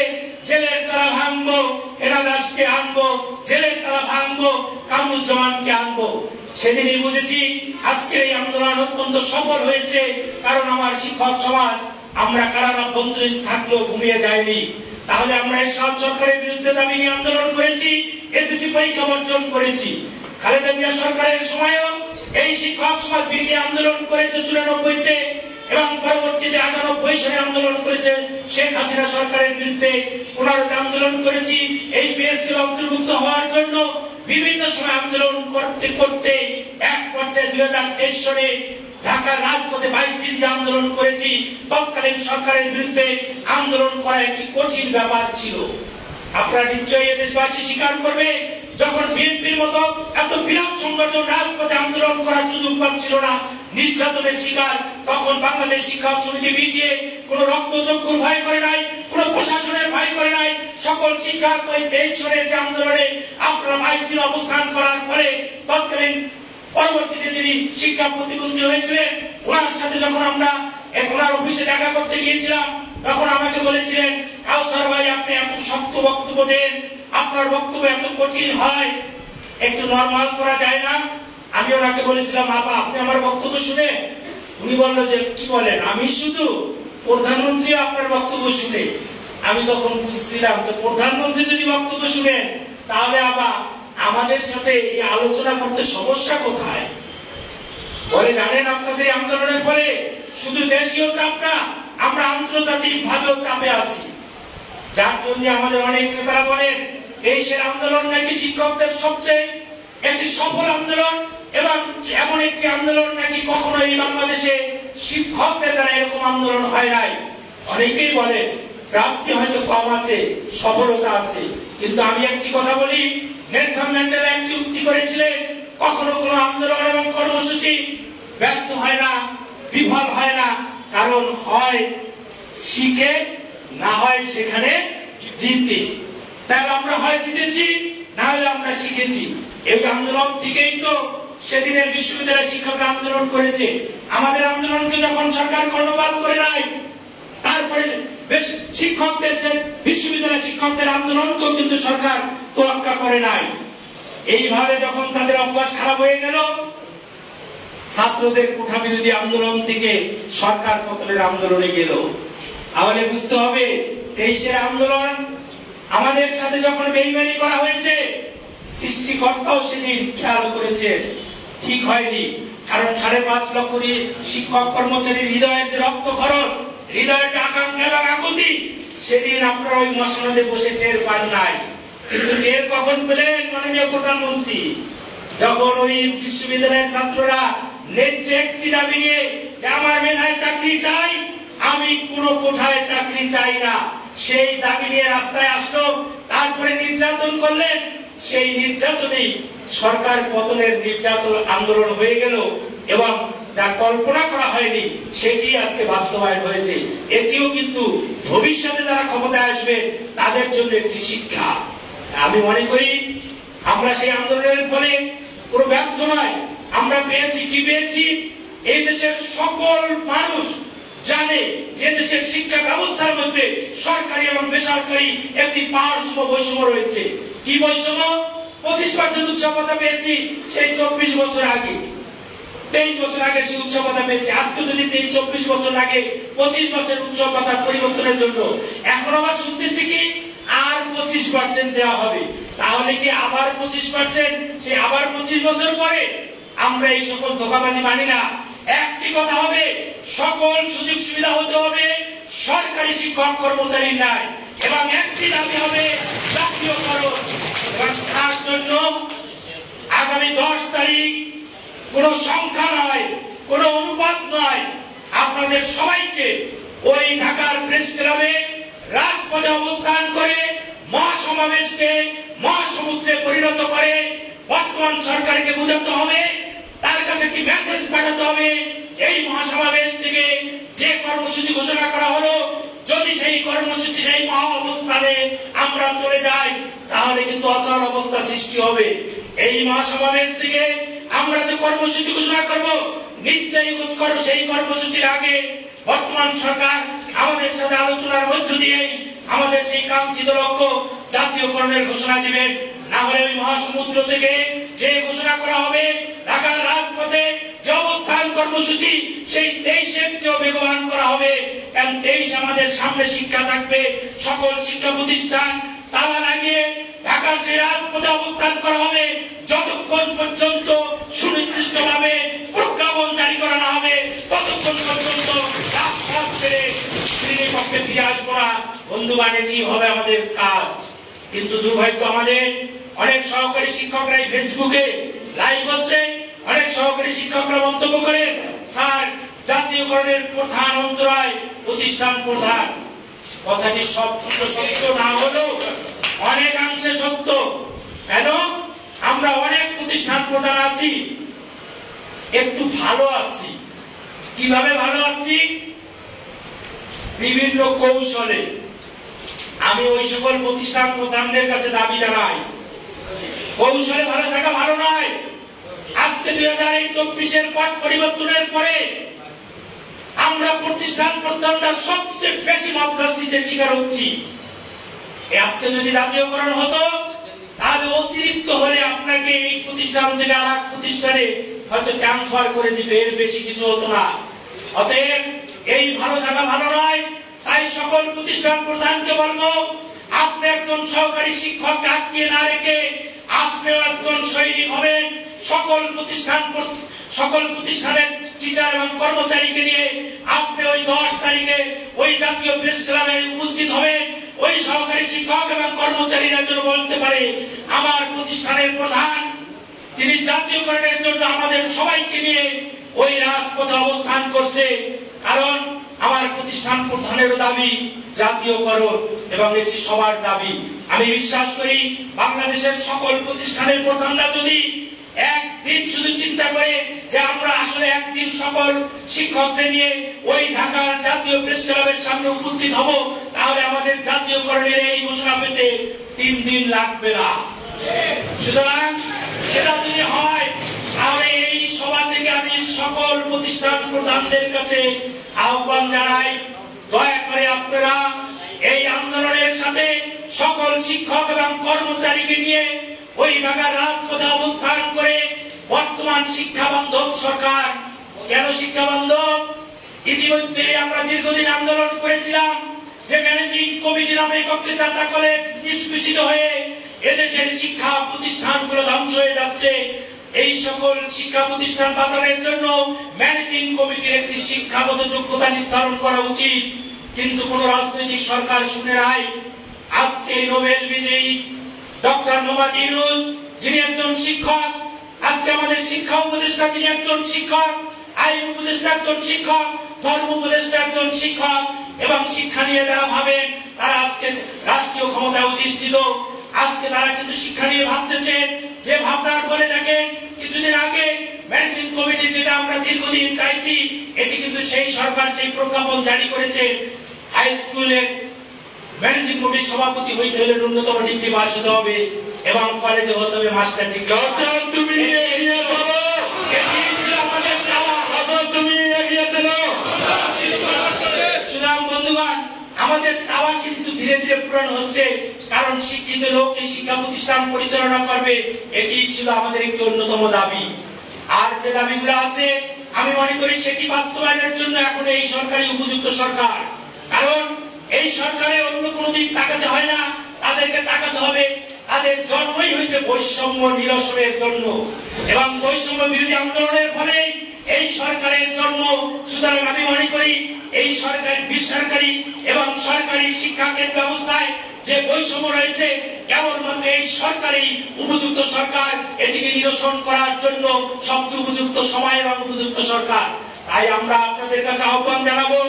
জেলের তারা ভাঙবো, হেনা দাসকে আনবো, জেলের তারা ভাঙবো, কামরুজ্জামানকে আনবো। সেদিনই বুঝেছি আজকের এই আন্দোলন অত্যন্ত সফল হয়েছে, কারণ আমার শিক্ষক সমাজ আমরা কারার অভ্যন্তরীণ থাকলেও ঘুমিয়ে যায়নি। তাহলে আমরা এরশাদ সরকারের বিরুদ্ধে দাবি নিয়ে আন্দোলন করেছি, এসএসসি পরীক্ষা বর্জন করেছি। খালেদা জিয়া সরকারের সময়ও এই শিক্ষক সমাজ বিটিএ আন্দোলন করেছে 94-তে, এবং পরবর্তীতে 98 সালে আন্দোলন করেছে শেখ হাসিনা সরকারের বিরুদ্ধে। 15তে আন্দোলন করেছি এই পিএসকে অন্তর্ভুক্ত হওয়ার জন্য। বিভিন্ন সময় আন্দোলন করতে করতে এক পর্যায়ে 2023 সালে ঢাকার রাজপথে 22 দিন যে আন্দোলন করেছি, তৎকালীন সরকারের বিরুদ্ধে আন্দোলন করা একটি কঠিন ব্যাপার ছিল। আপনারা নিশ্চয়ই দেশবাসী স্বীকার করবে, যখন বিএনপির মতো এত বিরাট সংগঠন রাজপথে আন্দোলন করার সুযোগ পাচ্ছিল না, নির্যাতনের শিকার, তখন বাংলাদেশ শিক্ষক সমিতি বিটিএ কোন রক্তচক্ষুর ভয় করে নাই, কোন প্রশাসনের ভয় করে নাই। সকল শিক্ষক ওই 23 সালের যে আন্দোলনে আপনারা 22 দিন অবস্থান করার পরে তৎকালীন পরবর্তীতে যিনি শিক্ষা প্রতিবন্ধী হয়েছিলেন, ওনার সাথে যখন আমরা ওনার অফিসে দেখা করতে গিয়েছিলাম, তখন আমাকে বলেছিলেন, কাউসার ভাই আপনি এত শক্ত বক্তব্য দেন, আপনার বক্তব্য এত কঠিন হয়, একটু নরমাল করা যায় না? আমি ওনাকে বলেছিলাম, আপা আপনি আমার বক্তব্য শুনে? উনি বলল যে কি বলেন, আমি শুধু প্রধানমন্ত্রী আপনার বক্তব্য শুনে। আমি তখন বুঝছিলাম যে প্রধানমন্ত্রী যদি বক্তব্য শুনেন, তাহলে আবার আমাদের সাথে এই আলোচনা করতে সমস্যা কোথায়? বলে জানেন, আপনাদের আন্দোলনের ফলে শুধু দেশীয় চাপ না, আমরা আন্তর্জাতিক ভাবেও চাপে আছি, যার জন্য আমাদের অনেক নেতারা বলেন এই আন্দোলন নাকি শিক্ষকদের সবচেয়ে একটি সফল আন্দোলন, এবং এমন একটি আন্দোলন নাকি কখনো এই বাংলাদেশে শিক্ষকদের দ্বারা এরকম আন্দোলন হয় নাই। অনেকেই বলে প্রাপ্তি হয়তো কম আছে, সফলতা আছে, কিন্তু আমি একটি কথা বলি, নেলসন ম্যান্ডেলা একটি উক্তি করেছিলেন, কখনো কোনো আন্দোলন এবং কর্মসূচি ব্যর্থ হয় না, বিফল হয় না, কারণ হয় শিখে, না হয় সেখানে জিতে। তাহলে আমরা হয় জিতেছি, না হলে আমরা শিখেছি। এই আন্দোলন থেকেই তো সেদিনের বিশ্ববিদ্যালয় শিক্ষকরা আন্দোলন করেছে। আমাদের আন্দোলনকে যখন সরকার কর্ণপাত করে নাই, তারপরে বেশ শিক্ষকদের যে বিশ্ববিদ্যালয় শিক্ষকদের আন্দোলনকেও কিন্তু সরকার তোয়াক্কা করে নাই। এইভাবে যখন তাদের অভ্যাস খারাপ হয়ে গেল, ছাত্রদের কোঠা বিরোধী আন্দোলন থেকে সরকার পতনের আন্দোলনে গেল। তাহলে বুঝতে হবে 23-এর আন্দোলন আমাদের সাথে যখন বেইমানি করা হয়েছে, সৃষ্টিকর্তাও সেদিন খেয়াল করেছে ঠিক হয়নি। কারণ 5.5 লক্ষ শিক্ষক কর্মচারীর হৃদয়ের যে রক্তক্ষরণ, হৃদয়ের যে আকাঙ্ক্ষা এবং আকুতি, সেদিন আপনারা ওই মশানদে বসে টের পান নাই। কিন্তু টের কখন পেলেন মাননীয় প্রধানমন্ত্রী? যখন ওই বিশ্ববিদ্যালয়ের ছাত্ররা ন্যায্য একটি দাবি নিয়ে যে আমার মেধায় চাকরি চাই, আমি কোনো কোঠায় চাকরি চাই না, সেই দাবি নিয়ে রাস্তায় আসলো, তারপরে নির্যাতন করলেন। সেই নির্যাতনেই সরকার পতনের নির্যাতন আন্দোলন হয়ে গেল এবং যা কল্পনা করা হয়নি সেটি আজকে বাস্তবায়ন হয়েছে। এটিও কিন্তু ভবিষ্যতে যারা ক্ষমতায় আসবে তাদের জন্য একটি শিক্ষা। আমি মনে করি আমরা সেই আন্দোলনের ফলে কোনো ব্যর্থ নয়। আমরা পেয়েছি কি পেয়েছি? এই দেশের সকল মানুষ জানে যে দেশের শিক্ষা ব্যবস্থার মধ্যে সরকারি এবং বেসরকারি একটি পাহাড়সম বৈষম্য রয়েছে। কি বৈষম্য? 25% উচ্চ ভাতা পেয়েছি সেই 24 বছর আগে, 23 বছর আগে সেই উচ্চ ভাতা পেয়েছি। আজকে যদি 24 বছর লাগে 25 বছর উচ্চ ভাতা পরিবর্তনের জন্য, এখন আবার শুনতেছি কি আর 25% দেওয়া হবে। তাহলে কি আবার 25%? সেই আবার 25 বছর পরে? আমরা এই সকল ধোঁকাবাজি মানি না। একটি কথা হবে, সকল সুযোগ সুবিধা হতে হবে সরকারি শিক্ষক কর্মচারীর ন্যায়, এবং একটি দাবি হবে জাতীয়করণ। এবং তার জন্য আগামী 10 তারিখ কোনো সংখ্যা নয়, কোনো অনুপাত নয়, আপনাদের সবাইকে ওই ঢাকার প্রেস ক্লাবে রাজপথে অবস্থান করে মহাসমাবেশকে মহাসমুদ্রে পরিণত করে বর্তমান সরকারকে বোঝাতে হবে, তার কাছে একটি মেসেজ পাঠাতে হবে। এই মহাসমাবেশ থেকে যে কর্মসূচি ঘোষণা করা হলো, যদি সেই কর্মসূচি সেই মহা অবস্থানে আমরা চলে যাই তাহলে কিন্তু অচল অবস্থা সৃষ্টি হবে। এই মহাসমাবেশ থেকে আমরা যে কর্মসূচি ঘোষণা করব, নিশ্চয়ই সেই কর্মসূচির আগে বর্তমান সরকার আমাদের সাথে আলোচনার মধ্য দিয়ে আমাদের সেই কাঙ্ক্ষিত লক্ষ্য জাতীয়করণের ঘোষণা দিবেন। না হলে ওই মহাসমুদ্র থেকে যে ঘোষণা করা হবে ঢাকার রাজপথে যে অবস্থান কর্মসূচি, সেই 23-এর চেয়েও বেগবান করা হবে। কারণ 23 আমাদের সামনে শিক্ষা থাকবে। সকল শিক্ষা প্রতিষ্ঠান তালা লাগিয়ে ঢাকার সেই রাজপথে অবস্থান করা হবে যতক্ষণ পর্যন্ত সুনির্দিষ্টভাবে প্রজ্ঞাপন জারি করা না হবে, ততক্ষণ পর্যন্ত রাজপথ ছেড়ে শ্রেণীকক্ষে ফিরে আসবো না। বন্ধুগণ, এটি হবে আমাদের কাজ। কিন্তু দুর্ভাগ্য আমাদের অনেক সহকারী শিক্ষকরা এই ফেসবুকে লাইভ হচ্ছে, অনেক সহকারী শিক্ষকরা মন্তব্য করে, স্যার জাতীয়করণের প্রধান অন্তরায় প্রতিষ্ঠান প্রধান। কথাটি সত্য না হলেও অনেকাংশে সত্য। কেন? আমরা অনেক প্রতিষ্ঠান প্রধান আছি, একটু ভালো আছি। কিভাবে ভালো আছি? বিভিন্ন কৌশলে। আমি ওই সকল প্রতিষ্ঠান প্রধানদের কাছে দাবি জানাই, কৌশলে ভালো থাকা ভালো নয়। আজকে 2024-এর পট পরিবর্তনের পরে আমরা প্রতিষ্ঠান প্রধানরা সবচেয়ে বেশি মাপজাস্তির শিকার হচ্ছি। আজকে যদি জাতীয়করণ হতো তাহলে অতিরিক্ত হলে আপনাকে এই প্রতিষ্ঠান থেকে আর এক প্রতিষ্ঠানে হয়তো ট্রান্সফার করে দিবে, এর বেশি কিছু হতো না। অতএব এই ভালো থাকা ভালো নয়। তাই সকল প্রতিষ্ঠান প্রধানকে বলবো, আপনি একজন সহকারী শিক্ষককে আটকিয়ে না রেখে আপনি একজন সৈনিক হবেন। সকল প্রতিষ্ঠানের টিচার এবং কর্মচারীকে নিয়ে আপনি ওই 10 তারিখে ওই জাতীয় প্রেস ক্লাবে উপস্থিত হবেন। ওই সহকারী শিক্ষক এবং কর্মচারীরা যেন বলতে পারে, আমার প্রতিষ্ঠানের প্রধান তিনি জাতীয়করণের জন্য আমাদের সবাইকে নিয়ে ওই রাজপথে অবস্থান করছে। কারণ আমার প্রতিষ্ঠান প্রধানেরও দাবি জাতীয়করণ এবং এটি সবার দাবি। আমি বিশ্বাস করি বাংলাদেশের সকল প্রতিষ্ঠানের প্রধানরা যদি একদিন শুধু চিন্তা করে যে আমরা আসলে একদিন সকল শিক্ষকদের নিয়ে ওই ঢাকার জাতীয় প্রেস ক্লাবের সামনে উপস্থিত হব, তাহলে আমাদের জাতীয়করণের এই ঘোষণা পেতে 3 দিন লাগবে না। সুতরাং সেটা যদি হয় তাহলে এই সভা থেকে আমি সকল প্রতিষ্ঠান প্রধানদের কাছে আহ্বান জানাই, দয়া করে আপনারা এই আন্দোলনের সাথে সকল শিক্ষক এবং কর্মচারীকে নিয়ে ওই ঢাকার রাজপথে অবস্থান করে বর্তমান শিক্ষা বান্ধব সরকার। কেন শিক্ষা বান্ধব? ইতিমধ্যে আমরা দীর্ঘদিন আন্দোলন করেছিলাম যে ম্যানেজিং কমিটি নামে একটি ছাত্র কলেজ নিষ্পেষিত হয়ে এদেশের শিক্ষা প্রতিষ্ঠানগুলো ধ্বংস হয়ে যাচ্ছে। এই সকল শিক্ষা প্রতিষ্ঠান বাঁচানোর জন্য ম্যানেজিং কমিটির একটি শিক্ষাগত যোগ্যতা নির্ধারণ করা উচিত। কিন্তু কোন রাজনৈতিক সরকার শুনে নাই। আজকে নোবেল বিজয়ী ডক্টর মোহাম্মদ ইউনূস যিনি একজন শিক্ষক, আজকে আমাদের শিক্ষা উপদেষ্টা যিনি একজন শিক্ষক, আইন উপদেষ্টা একজন শিক্ষক, ধর্ম উপদেষ্টা একজন শিক্ষক, এবং শিক্ষা নিয়ে যারা ভাবেন তারা আজকে রাষ্ট্রীয় ক্ষমতায় অধিষ্ঠিত। আজকে তারা কিন্তু শিক্ষা নিয়ে ভাবতেছে, যে ভাবনার ফলে দেখেন কিছুদিন আগে ম্যানেজমেন্ট কমিটি যেটা আমরা দীর্ঘদিন চাইছি, এটি কিন্তু সেই সরকার সেই প্রজ্ঞাপন জারি করেছে। হাই স্কুলের ম্যানেজিং কমিটির সভাপতি হইতে হলে ন্যূনতম ডিগ্রি পাস হতে হবে এবং কলেজে হতে হবে মাস্টার ডিগ্রি। তুমি এগিয়ে চলো, এটি ছিল আমাদের চাওয়া। তুমি এগিয়ে চলো। সুতরাং বন্ধুগণ, আমাদের চাওয়া কিন্তু ধীরে ধীরে পূরণ হচ্ছে, কারণ শিক্ষিত লোক এই শিক্ষা প্রতিষ্ঠান পরিচালনা করবে, এটি ছিল আমাদের একটি অন্যতম দাবি। আর যে দাবিগুলো আছে আমি মনে করি সেটি বাস্তবায়নের জন্য এখন এই সরকারই উপযুক্ত সরকার। কারণ এই সরকারের অন্য কোনো দিক তাকাতে হয় না, তাদেরকে তাকাতে হবে তাদের জন্মই হয়েছে বৈষম্য নিরসনের জন্য এবং বৈষম্য বিরোধী আন্দোলনের ফলে এই সরকারের জন্ম। সুতরাং আমি মনে করি এই সরকারি বেসরকারি এবং সরকারি শিক্ষা কেন্দ্র ব্যবস্থায় যে বৈষম্য রয়েছে কেবলমাত্র এই সরকারই উপযুক্ত সরকার, এটিকে নিরসন করার জন্য সবচেয়ে উপযুক্ত সময় এবং উপযুক্ত সরকার। তাই আমরা আপনাদের কাছে আহ্বান জানাবো,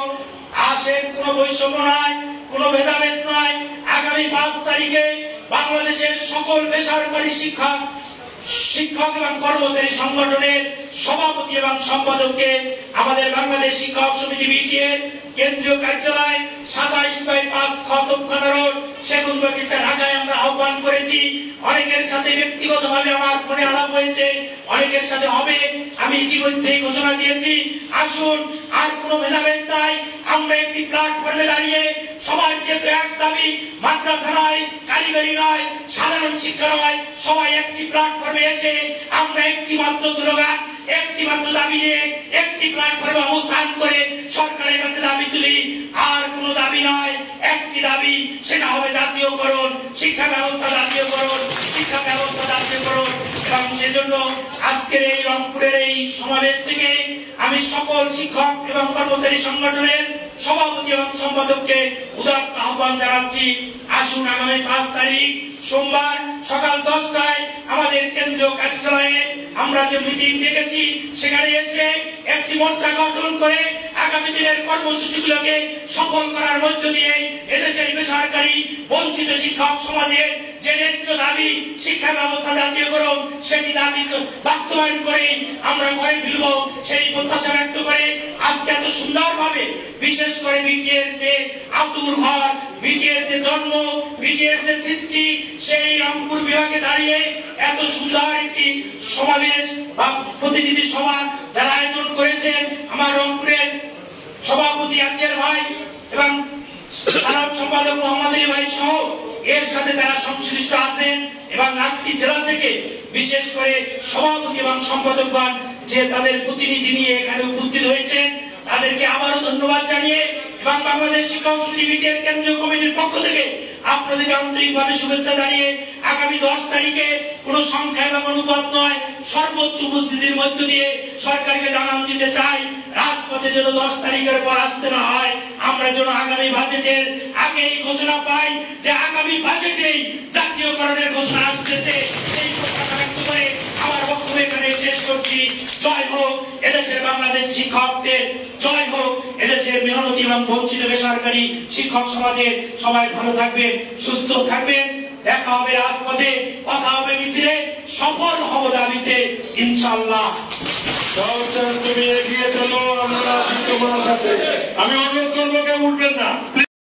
আসেন, কোনো বৈষম্য নয়, কোনো ভেদাভেদ নয়। আগামী 5 তারিখে বাংলাদেশের সকল বেসরকারি শিক্ষক এবং কর্মচারী সংগঠনের সভাপতি এবং সম্পাদককে আমাদের বাংলাদেশ শিক্ষক সমিতি বিটিএর কেন্দ্রীয় কার্যালয় 27/5 খতমখানা রোড সেগুনবাগিচা ঢাকায় আমরা আহ্বান করেছি। অনেকের সাথে ব্যক্তিগতভাবে আমার ফোনে আলাপ হয়েছে, অনেকের সাথে হবে, আমি ইতিমধ্যেই ঘোষণা দিয়েছি। আসুন, আর কোনো ভেদাভেদ নাই, আমরা একটি প্ল্যাটফর্মে দাঁড়িয়ে সবার যেহেতু এক দাবি, মাদ্রাসা নয়, কারিগরি নয়, সাধারণ শিক্ষা নয়, সবাই একটি প্ল্যাটফর্মে এসে আমরা একটি মাত্র স্লোগান, একটি মাত্র দাবি নিয়ে একটি প্ল্যাটফর্মে অবস্থান করে সরকারের কাছে দাবি তুলি। আর কোনো দাবি নয়, একটি দাবি, সেটা হবে জাতীয়করণ, শিক্ষা ব্যবস্থা জাতীয়করণ, শিক্ষা ব্যবস্থা জাতীয়করণ। এবং সেজন্য আজকের এই রংপুরের এই সমাবেশ থেকে আমি সকল শিক্ষক এবং কর্মচারী সংগঠনের সভাপতি এবং সম্পাদককে উদাত্ত আহ্বান জানাচ্ছি, আসুন আগামী 5 তারিখ সোমবার সকাল 10টায় আমাদের কেন্দ্রীয় কার্যালয়ে আমরা যে মিটিং ডেকেছি সেখানে এসে একটি মোর্চা গঠন করে আগামী দিনের কর্মসূচিগুলোকে সফল করার মধ্য দিয়ে এদেশের বেসরকারি বঞ্চিত শিক্ষক সমাজের যে ন্যায্য দাবি শিক্ষা ব্যবস্থা জাতীয়করণ, সেটি দাবি বাস্তবায়ন করে আমরা ঘরে ফিরব সেই প্রত্যাশা ব্যক্ত করে আজকে এত সুন্দরভাবে, বিশেষ করে বিটিএর যে আতুর ঘর, বিটিএর যে জন্ম, বিটিএর যে সৃষ্টি, সেই রংপুর বিভাগে দাঁড়িয়ে এত সুন্দর একটি সমাবেশ বা প্রতিনিধি সভা যারা আয়োজন করেছেন, আমার রংপুরের সভাপতি আতিয়ার ভাই এবং সাধারণ সম্পাদক মোহাম্মদ আলী ভাই সহ এর সাথে যারা সংশ্লিষ্ট আছেন এবং 8টি জেলা থেকে বিশেষ করে সভাপতি এবং সম্পাদকগণ যে তাদের প্রতিনিধি নিয়ে এখানে উপস্থিত হয়েছেন, তাদেরকে আবারও ধন্যবাদ জানিয়ে এবং বাংলাদেশ শিক্ষক সমিতি বিটিএর কেন্দ্রীয় কমিটির পক্ষ থেকে আপনাদেরকে আন্তরিকভাবে শুভেচ্ছা জানিয়ে আগামী 10 তারিখে কোনো সংখ্যা এবং অনুপাত নয়, সর্বোচ্চ উপস্থিতির মধ্য দিয়ে সরকারকে জানান দিতে চাই, রাজপথে যেন 10 তারিখের পর আসতে না হয়, আমরা যেন আগামী বাজেটের আগেই ঘোষণা পাই যে আগামী বাজেটেই জাতীয়করণের ঘোষণা আসতেছে। এই ঘোষণা ব্যক্ত করে আমার বক্তব্য এখানে শেষ করছি। জয় হোক এদেশের বাংলাদেশ শিক্ষকদের, জয় হোক এদেশের মেহনতি এবং বঞ্চিত বেসরকারি শিক্ষক সমাজের। সবাই ভালো থাকবেন, সুস্থ থাকবেন, দেখা হবে রাজপথে, কথা হবে মিছিলে, সফল হব দাবিতে ইনশাআল্লাহ। তুমি এগিয়ে চলো, আমরা তোমার সাথে। আমি অনুরোধ করবো কেউ উঠবেন না।